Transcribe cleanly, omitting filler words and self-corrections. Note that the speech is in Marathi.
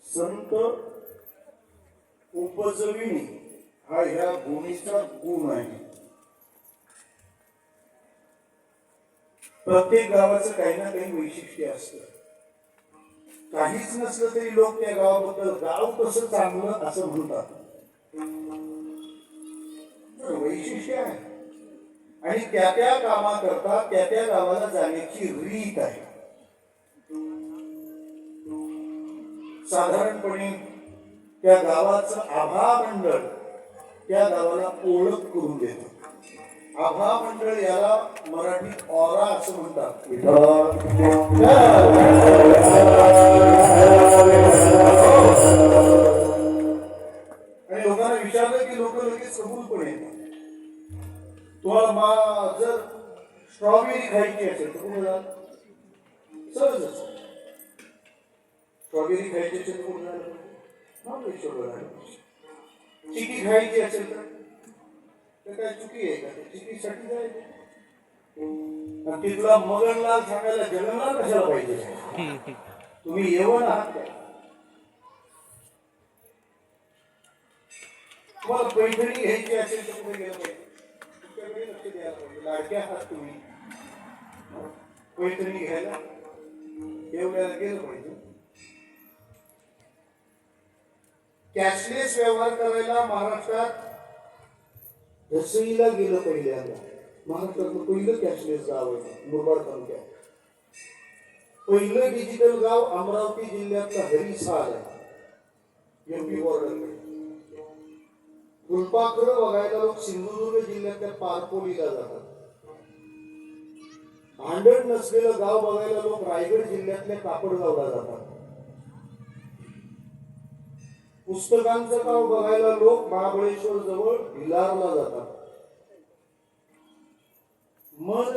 संत उपजविणी हा ह्या भूमीचा गुण आहे. प्रत्येक गावाचं काही ना काही वैशिष्ट्य असतं. काहीच नसलं तरी लोक त्या गावाबद्दल गाव कसं चांगलं असं म्हणतात. वैशिष्ट्य आहे आणि त्या त्या कामाकरता त्या त्या गावाला जाण्याची रीत आहे. साधारणपणे त्या गावाचं आभा मंडळ त्या गावाला ओळख करून देतं. आभा मंडळ याला मराठीत ऑरा असं म्हणतात. आणि लोकांना विचारलं की लोक लगेच कबूल पण येतात. तुम्हाला जर स्ट्रॉबेरी खायची असेल तर कुठे जाल? सहजच स्ट्रॉबेरी खायची असेल तर कुठे जायला? महाबळेश्वरला जायला. चिकी खायची असेल तर काय चुकी आहे का? चिकीसाठी जायचं. तिथला मगनलाल सांगायला जगन्नाथ कशाला पाहिजे? तुम्ही येवण आहात काय? तुम्हाला पैठणी घ्यायची असेल तर कुठे गेलं पाहिजे? तुमच्याकडे लक्ष द्यायला पाहिजे. लाडक्या आहात तुम्ही, पैठणी घ्यायला एवढ्याला गेलं पाहिजे. कॅशलेस व्यवहार करायला महाराष्ट्रात दसईला गेलं पहिल्यांदा. महाराष्ट्रातलं पहिलं कॅशलेस गाव आहे मुरबाड तालुक्यात. पहिलं डिजिटल गाव अमरावती जिल्ह्यातलं हरिसाल आहे, एमपी बॉर्डर. फुलपाखरं बघायला लोक सिंधुदुर्ग जिल्ह्यातल्या पारपोलीला जातात. भांडण नसलेलं गाव बघायला लोक रायगड जिल्ह्यातल्या कापडगावला जातात. पुस्तकांचं गाव बघायला लोक महाबळेश्वर जवळ भिलारला जातात. मग